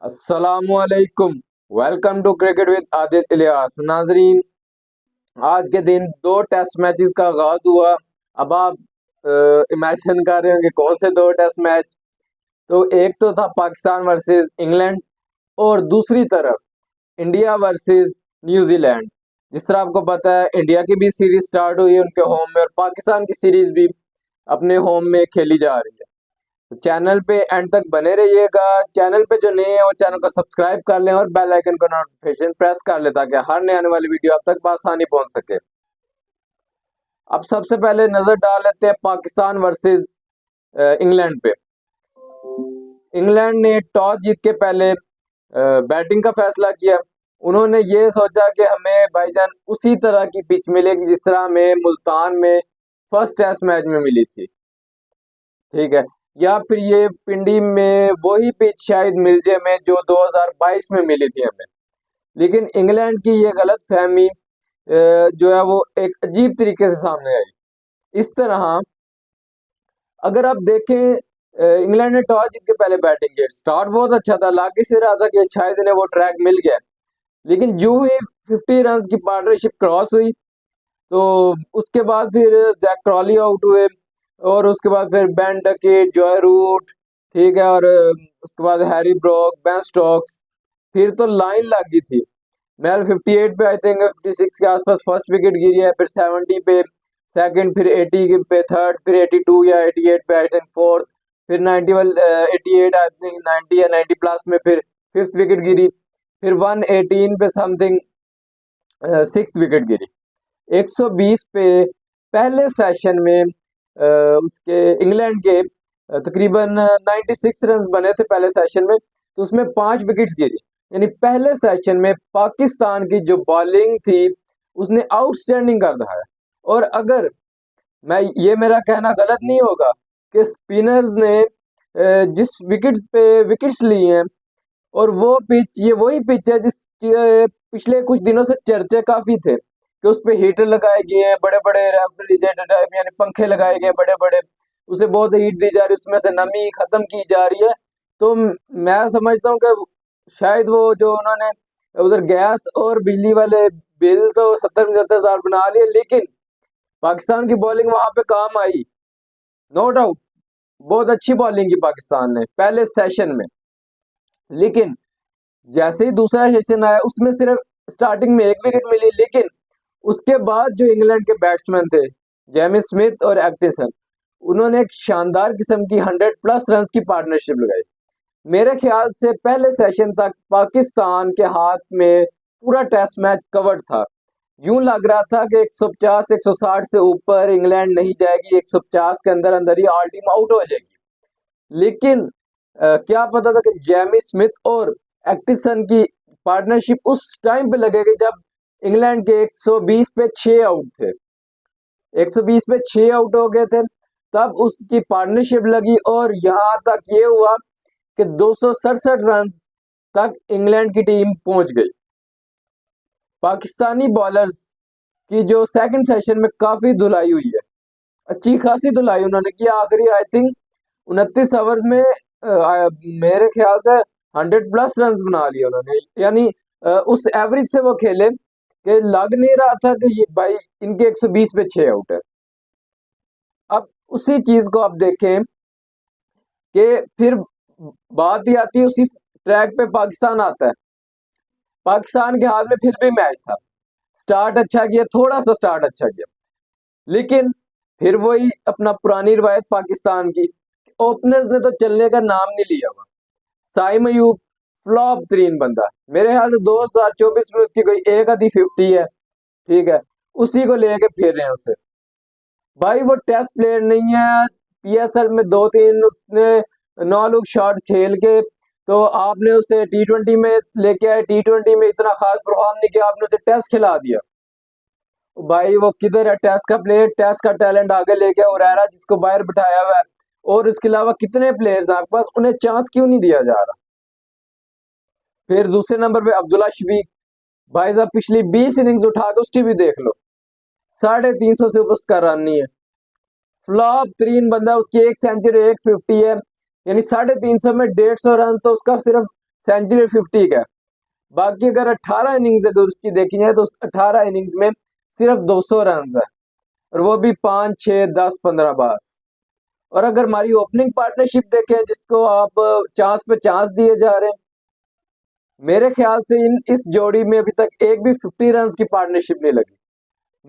अस्सलामुअलैकुम। Welcome to cricket with Adil Ilyas. नाजरीन, आज के दिन दो टेस्ट मैचेस का आगाज हुआ। अब आप इमेजिन कर रहे होंगे कौन से दो टेस्ट मैच। तो एक तो था पाकिस्तान वर्सेस इंग्लैंड और दूसरी तरफ इंडिया वर्सेस न्यूजीलैंड। जिस तरह आपको पता है, इंडिया की भी सीरीज स्टार्ट हुई है उनके होम में और पाकिस्तान की सीरीज भी अपने होम में खेली जा रही है। तो चैनल पे एंड तक बने रहिएगा। चैनल पे जो नए हैं वो चैनल को सब्सक्राइब कर लें और बेल आइकन को नोटिफिकेशन प्रेस कर लें ताकि हर नए आने वाली वीडियो आप तक आसानी पहुंच सके। अब सबसे पहले नजर डाल लेते हैं पाकिस्तान वर्सेस इंग्लैंड पे। इंग्लैंड ने टॉस जीत के पहले बैटिंग का फैसला किया। उन्होंने ये सोचा कि हमें भाईजान उसी तरह की पिच मिलेगी जिस तरह हमें मुल्तान में फर्स्ट टेस्ट मैच में मिली थी, ठीक है, या फिर ये पिंडी में वही पिच शायद मिल जाए में जो 2022 में मिली थी हमें। लेकिन इंग्लैंड की ये गलत फहमी जो है वो एक अजीब तरीके से सामने आई। इस तरह अगर आप देखें, इंग्लैंड ने टॉस जीत के पहले बैटिंग की, स्टार्ट बहुत अच्छा था, लग इस रहा था कि शायद इन्हें वो ट्रैक मिल गया। लेकिन जो ही 50 रन की पार्टनरशिप क्रॉस हुई तो उसके बाद फिर जैक क्रॉली आउट हुए और उसके बाद फिर बेन डकेट, जॉय रूट, ठीक है, और उसके बाद हैरी ब्रॉक, बेन स्टोक्स, फिर तो लाइन लग गई थी। मेल 58 पे, आई थिंक 56 के आसपास फर्स्ट विकेट गिरी है, फिर 70 पे सेकंड, फिर 80 पे थर्ड, फिर 82 या 88 पे आई थिंक फोर्थ, फिर 91 88 आई थिंक 90 या 90 प्लस में फिर फिफ्थ विकेट गिरी, फिर 118 पे समथिंग सिक्स विकेट गिरी। 120 पे पहले सेशन में उसके इंग्लैंड के तकरीबन 96 रन बने थे पहले सेशन में, तो उसमें 5 विकेट्स गिरी। यानी पहले सेशन में पाकिस्तान की जो बॉलिंग थी उसने आउटस्टैंडिंग कर दिखाया। और अगर मैं ये मेरा कहना गलत नहीं होगा कि स्पिनर्स ने जिस विकेट्स पे विकेट्स ली हैं, और वो पिच ये वही पिच है जिस पिछले कुछ दिनों से चर्चे काफी थे कि उस पे हीटर लगाए गए हैं, बड़े बड़े रेफ्रिजरेटर टाइप यानी पंखे लगाए गए बड़े बड़े, उसे बहुत हीट दी जा रही है, उसमें से नमी खत्म की जा रही है। तो मैं समझता हूँ कि शायद वो जो उन्होंने उधर गैस और बिजली वाले बिल तो 70-75 हजार बना लिए, लेकिन पाकिस्तान की बॉलिंग वहां पे काम आई। नो डाउट बहुत अच्छी बॉलिंग की पाकिस्तान ने पहले सेशन में। लेकिन जैसे ही दूसरा सेशन आया उसमें सिर्फ स्टार्टिंग में एक विकेट मिली, लेकिन उसके बाद जो इंग्लैंड के बैट्समैन थे जेमी स्मिथ और एटिसन, उन्होंने एक शानदार किस्म की 100+ रन की पार्टनरशिप लगाई। मेरे ख्याल से पहले सेशन तक पाकिस्तान के हाथ में पूरा टेस्ट मैच कवर्ड था। यूं लग रहा था कि 150 160 से ऊपर इंग्लैंड नहीं जाएगी, 150 के अंदर अंदर ही ऑल टीम आउट हो जाएगी। लेकिन क्या पता था कि जेमी स्मिथ और एटिसन की पार्टनरशिप उस टाइम पे लगेगी जब इंग्लैंड के 120 पे 6 आउट थे, 120 पे 6 आउट हो गए थे, तब उसकी पार्टनरशिप लगी और यहाँ तक ये हुआ कि 267 रन तक इंग्लैंड की टीम पहुंच गई। पाकिस्तानी बॉलर्स की जो सेकंड सेशन में काफी धुलाई हुई है, अच्छी खासी धुलाई उन्होंने की। आखिरी आई थिंक 29 ओवर में मेरे ख्याल से 100+ रन बना लिए उन्होंने। यानी उस एवरेज से वो खेले कि लग नहीं रहा था कि ये भाई इनके 120 पे 6 आउट है। अब उसी चीज को आप देखें कि फिर बात ही आती है उसी ट्रैक पे पाकिस्तान आता है। पाकिस्तान के हाथ में फिर भी मैच था, स्टार्ट अच्छा किया, थोड़ा सा स्टार्ट अच्छा किया, लेकिन फिर वही अपना पुरानी रवायत पाकिस्तान की, ओपनर्स ने तो चलने का नाम नहीं लिया हुआ। साइम अयूब फ्लॉप तरीन बंदा, मेरे ख्याल से 2024 में उसकी कोई एक आधी 50 है, ठीक है, उसी को लेके फिर रहे हैं उससे। भाई वो टेस्ट प्लेयर नहीं है। पीएसएल में 2-3 उसने 9 लोग शॉट खेल के, तो आपने उसे T20 में लेके आए, T20 में इतना खास परफॉर्म नहीं किया, आपने उसे टेस्ट खिला दिया। भाई वो किधर है टेस्ट का प्लेयर, टेस्ट का टैलेंट आगे लेके ओरेरा जिसको बाहर बिठाया हुआ है, और इसके अलावा कितने प्लेयर्स हैं आपके पास, उन्हें चांस क्यों नहीं दिया जा रहा। फिर दूसरे नंबर पे अब्दुल्ला शफीक, भाई साहब पिछली 20 इनिंग्स उठा के उसकी भी देख लो, 350 से ऊपर उसका रन नहीं है। फ्लॉप तरीन बंदा, उसकी एक सेंचुरी 150 है, यानी 350 में 150 रन तो उसका सिर्फ सेंचुरी 50 का। बाकी अगर 18 इनिंग्स अगर उसकी देखी जाए तो 18 इनिंग्स में सिर्फ 200 रन है, और वो भी 5, 6, 10, 15 बॉल्स। और अगर हमारी ओपनिंग पार्टनरशिप देखें जिसको आप चांस पे चांस दिए जा रहे हैं, मेरे ख्याल से इस जोड़ी में अभी तक एक भी 50 रन की पार्टनरशिप नहीं लगी।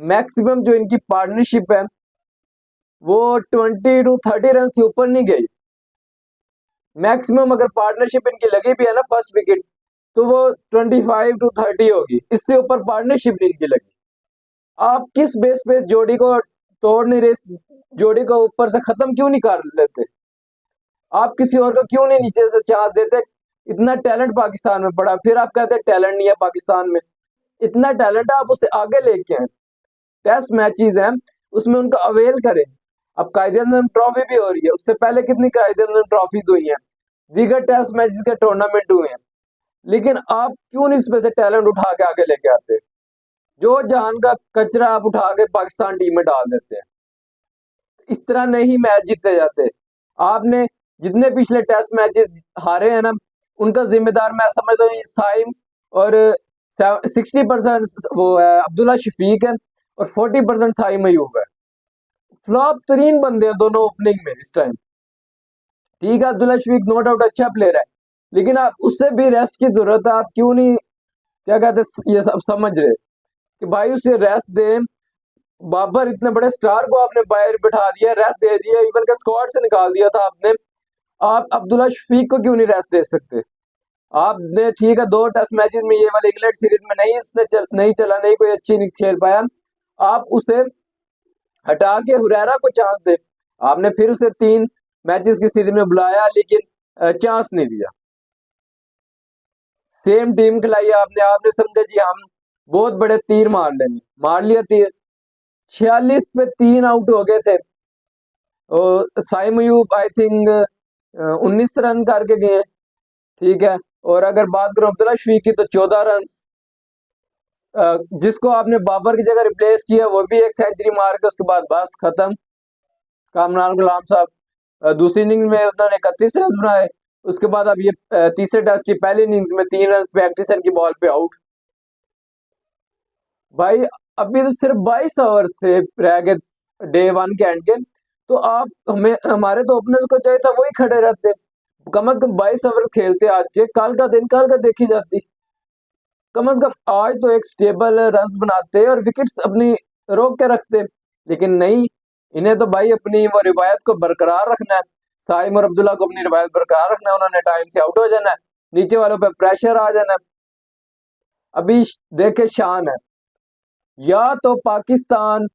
मैक्सिमम जो इनकी पार्टनरशिप है वो 20 टू 30 रन से ऊपर नहीं गई। मैक्सिमम अगर पार्टनरशिप इनकी लगी भी है ना फर्स्ट विकेट, तो वो 25 टू 30 होगी, इससे ऊपर पार्टनरशिप नहीं इनकी लगी। आप किस बेस पे जोड़ी को तोड़ नहीं रहे, जोड़ी को ऊपर से खत्म क्यों नहीं कर लेते? आप किसी और को क्यों नहीं नीचे से चांस देते? इतना टैलेंट पाकिस्तान में पड़ा, फिर आप कहते हैं टैलेंट नहीं है पाकिस्तान में। इतना टैलेंट है, आप उसे आगे लेके आए। टेस्ट मैचेस हैं, उसमें उनका अवेल करें। अब कायदे ट्रॉफी भी हो रही है, उससे पहले कितनी कायदे ट्रॉफीज हुई हैं, दीगर टेस्ट मैचेस के टूर्नामेंट हुए हैं, लेकिन आप क्यों नहीं इसमें से टैलेंट उठा के आगे लेके आते? जो जहान का कचरा आप उठा के पाकिस्तान टीम में डाल देते हैं। इस तरह नहीं मैच जीते जाते। आपने जितने पिछले टेस्ट मैचेस हारे हैं ना, उनका जिम्मेदार मैं समझता हूँ साइम, और 60% वो है अब्दुल्ला शफीक है, और 40% साइम अयूब है। फ्लॉप तरीन बंदे हैं दोनों ओपनिंग में इस टाइम। ठीक है, अब्दुल्ला शफीक नो डाउट अच्छा प्लेयर है, लेकिन आप उससे भी रेस्ट की जरूरत है। आप क्यों नहीं, क्या कहते, ये सब समझ रहे कि भाई उसे रेस्ट दे। बाबर इतने बड़े स्टार को आपने बाहर बिठा दिया, रेस्ट दे दिया, इवन के स्क्वाड से निकाल दिया था आपने। आप अब्दुल्ला शफीक को क्यों नहीं रेस्ट दे सकते? आपने ठीक है 2 टेस्ट मैचेस में, ये वाले इंग्लैंड सीरीज में नहीं इसने नहीं चला, नहीं कोई अच्छी इनिंग्स खेल पाया, आप उसे हटा के हुरैरा को चांस दे। आपने फिर उसे 3 मैचेस की सीरीज में बुलाया, लेकिन चांस नहीं दिया। सेम टीम खिलाई आपने, आपने समझा जी हम बहुत बड़े तीर मार लेंगे, मार लिया तीर। 46 पे 3 आउट हो गए थे, और Saim Ayub I think 19 run करके गए। ठीक है, और अगर बात करो अब्दुल्ला शफीक की तो 14 रन। जिसको आपने बाबर की जगह रिप्लेस किया वो भी एक सेंचुरी मार के उसके बाद बस खत्म। कामरान गुलाम साहब दूसरी इनिंग्स में उन्होंने 31 रन बनाए। उसके बाद अब ये तीसरे टेस्ट की पहली इनिंग्स में 3 रन पे एक्टिसन की बॉल पे आउट। भाई अभी तो सिर्फ 22 ओवर से रह गए डे 1 के एंड के, तो आप हमें, हमारे तो ओपनर्स को चाहिए था वही खड़े रहते, कम से कम 22 ओवर खेलते आज के, कल का दिन कल का देखी जाती। कम से कम आज तो एक स्टेबल रन बनाते और विकेट्स अपनी रोक के रखते, लेकिन नहीं, इन्हें तो भाई अपनी वो रिवायत को बरकरार रखना है। साइम और अब्दुल्ला को अपनी रिवायत बरकरार रखना है, उन्होंने टाइम से आउट हो जाना है, नीचे वालों पे प्रेशर आ जाना है। अभी देखे शान है, या तो पाकिस्तान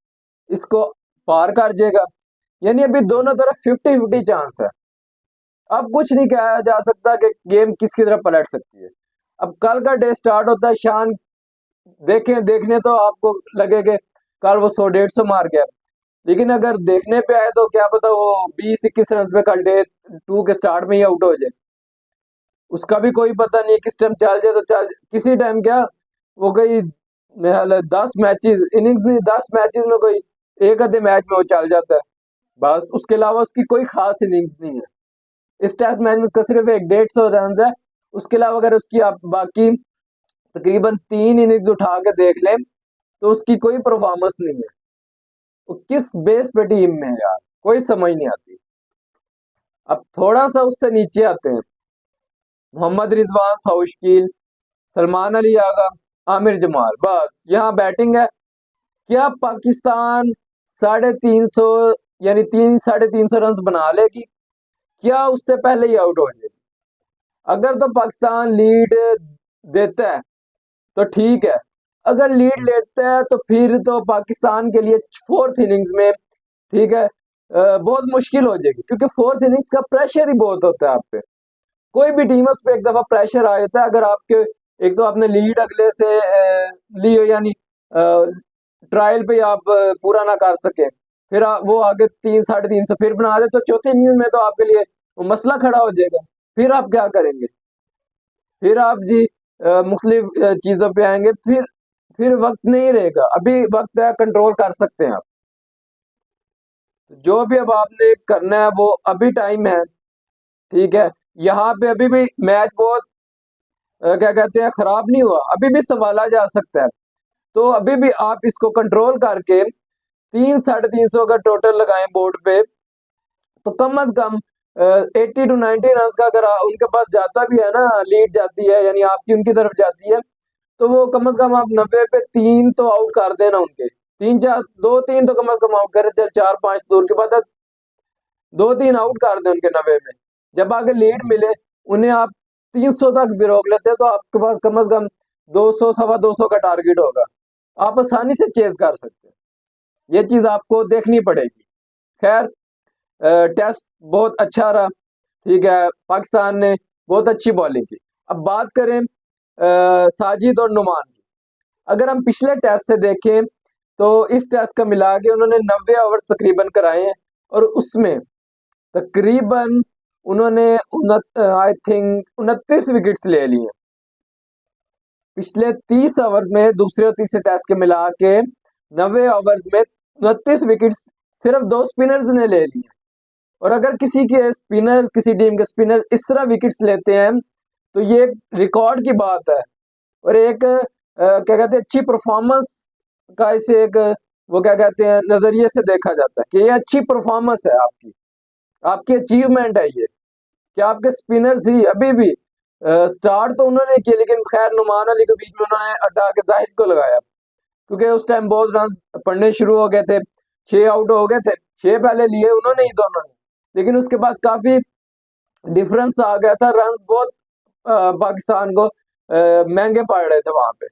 इसको पार कर जाएगा, यानी अभी दोनों तरफ 50-50 चांस है। अब कुछ नहीं कहा जा सकता कि गेम किसकी तरफ पलट सकती है। अब कल का डे स्टार्ट होता है, शान देखें, देखने तो आपको लगेगा कल वो 100-150 मार गया, लेकिन अगर देखने पे आए तो क्या पता वो 20-21 रन पे कल डे 2 के स्टार्ट में ही आउट हो जाए। उसका भी कोई पता नहीं है, किस टाइम चल जाए तो चल, किसी टाइम क्या वो कोई 10 मैचेस इनिंग्स नहीं, 10 मैचेस में कोई एक आधे मैच में वो चल जाता है, बस उसके अलावा उसकी कोई खास इनिंग्स नहीं है। इस टेस्ट मैच में उसका सिर्फ एक 150 रन है। उसके अलावा अगर उसकी आप बाकी तकरीबन 3 इनिंग्स उठा के देख लें तो उसकी कोई परफॉर्मेंस नहीं है। वो किस बेस पे टीम में है यार, कोई समझ नहीं आती। अब थोड़ा सा उससे नीचे आते हैं, मोहम्मद रिजवान, शकील, सलमान अली आगा, आमिर जमाल, बस यहाँ बैटिंग है। क्या पाकिस्तान 350 यानी 300-350 रन बना लेगी? क्या उससे पहले ही आउट हो जाएगी? अगर तो पाकिस्तान लीड देता है तो ठीक है, अगर लीड लेता है तो फिर तो पाकिस्तान के लिए 4th इनिंग्स में, ठीक है, बहुत मुश्किल हो जाएगी, क्योंकि 4th इनिंग्स का प्रेशर ही बहुत होता है आप पे। कोई भी टीम है उस पर एक दफा प्रेशर आ जाता है, अगर आपके एक तो आपने लीड अगले से ली हो, यानी ट्रायल पे आप पूरा ना कर सके, फिर वो आगे 300-350 फिर बना दे, तो चौथे इनिंग में तो आपके लिए वो मसला खड़ा हो जाएगा। फिर आप क्या करेंगे? फिर आप जी मुख्तलिफ चीजों पे आएंगे, फिर वक्त नहीं रहेगा। अभी वक्त है, कंट्रोल कर सकते हैं आप। जो भी अब आपने करना है वो अभी टाइम है, ठीक है। यहाँ पे अभी भी मैच बहुत क्या कहते हैं खराब नहीं हुआ, अभी भी संभाला जा सकता है। तो अभी भी आप इसको कंट्रोल करके 300-350 अगर टोटल लगाएं बोर्ड पे, तो कम अज कम 80 to 90 रन का अगर उनके पास जाता भी है ना, लीड जाती है यानी आपकी उनकी तरफ जाती है, तो वो कम से कम आप 90 पे 3 तो आउट कर देना उनके, 3-4 2-3 तो कम से कम आउट करे, चल 4-5 दूर की बात है, 2-3 आउट कर दे उनके 90 में। जब आगे लीड मिले उन्हें आप 300 तक भी रोक लेते हैं, तो आपके पास कम से कम 200 250 का टारगेट होगा, आप आसानी से चेज कर सकते हैं। ये चीज आपको देखनी पड़ेगी। खैर, टेस्ट बहुत अच्छा रहा, ठीक है, पाकिस्तान ने बहुत अच्छी बॉलिंग की। अब बात करें साजिद और नुमान की। अगर हम पिछले टेस्ट से देखें तो इस टेस्ट का मिला के उन्होंने 90 ओवर तकरीबन कराए हैं, और उसमें तकरीबन उन्होंने आई थिंक 29 विकेट्स ले लिए। पिछले 30 ओवर में दूसरे और तीसरे टेस्ट के मिला के 90 ओवर में 29 विकेट्स सिर्फ 2 स्पिनर्स ने ले लिए। और अगर किसी के स्पिनर्स, किसी टीम के स्पिनर्स इस तरह विकेट्स लेते हैं, तो ये एक रिकॉर्ड की बात है, और एक क्या कहते हैं अच्छी परफॉर्मेंस का इसे एक वो क्या कहते हैं नजरिए से देखा जाता है कि ये अच्छी परफॉर्मेंस है आपकी, आपकी अचीवमेंट है ये, कि आपके स्पिनर्स ही अभी भी स्टार्ट तो उन्होंने किया, लेकिन खैर नुमान अली के बीच में उन्होंने हटा के जाहिद को लगाया, क्योंकि उस टाइम बहुत रन पड़ने शुरू हो गए थे, 6 आउट हो गए थे, 6 पहले लिए उन्होंने ही दोनों ने, लेकिन उसके बाद काफी डिफरेंस आ गया था, रन बहुत पाकिस्तान को महंगे पड़ रहे थे वहां पे,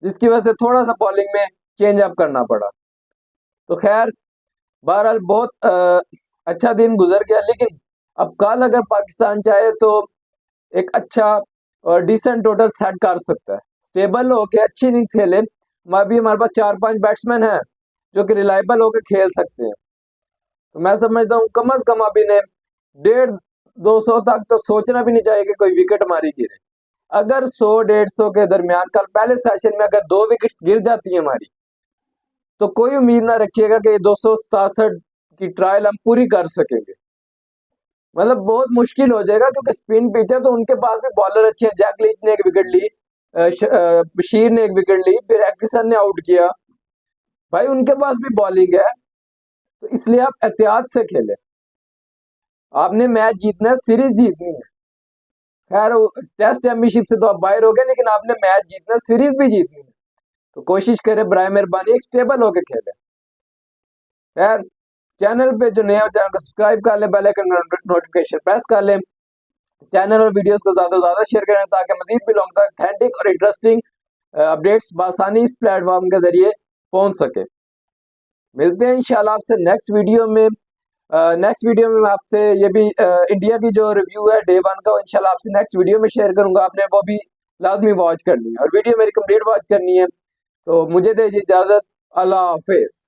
जिसकी वजह से थोड़ा सा बॉलिंग में चेंज अप करना पड़ा। तो खैर, बहरहाल बहुत अच्छा दिन गुजर गया, लेकिन अब कल अगर पाकिस्तान चाहे तो एक अच्छा और डिसेंट टोटल सेट कर सकता है, स्टेबल होके अच्छी इनिंग्स खेले। अभी हमारे पास 4-5 बैट्समैन हैं जो कि रिलायबल होकर खेल सकते हैं, तो मैं समझता हूँ कम अज कम अभी ने 150-200 तक तो सोचना भी नहीं चाहिए कि कोई विकेट हमारी गिरे। अगर 100-150 के दरमियान कल पहले सेशन में अगर 2 विकेट्स गिर जाती है हमारी, तो कोई उम्मीद ना रखिएगा कि 267 की ट्रायल हम पूरी कर सकेंगे, मतलब बहुत मुश्किल हो जाएगा, क्योंकि स्पिन पिच है, तो उनके पास भी बॉलर अच्छे हैं। जैक लीच ने एक विकेट ली, बशीर ने एक विकेट ली, फिर एटकिंसन ने आउट किया, भाई उनके पास भी बॉलिंग है, तो इसलिए आप एहतियात से खेलें। आपने मैच जीतना है, सीरीज जीतनी है। खैर, टेस्ट चैंपियनशिप से तो आप बाहर हो गए, लेकिन आपने मैच जीतना है, सीरीज भी जीतनी है, तो कोशिश करें बराए मेहरबानी एक स्टेबल होकर खेलें। खैर, चैनल पे जो नया चैनल को सब्सक्राइब कर लें, बेल आइकन नोटिफिकेशन प्रेस कर लें, चैनल और वीडियोस को ज्यादा से ज्यादा शेयर करें, ताकि मजीद भी लोगों तक ऑथेंटिक और इंटरेस्टिंग अपडेट्स बआसानी इस प्लेटफॉर्म के जरिए पहुंच सके। मिलते हैं इंशाल्लाह आपसे नेक्स्ट वीडियो में। नेक्स्ट वीडियो में मैं आपसे ये भी इंडिया की जो रिव्यू है डे 1 का, इंशाल्लाह आपसे नेक्स्ट वीडियो में शेयर करूंगा, आपने वो भी लाजमी वॉच करनी है, और वीडियो मेरी कंप्लीट वॉच करनी है। तो मुझे दीजिए इजाजत, अल्लाह हाफिज।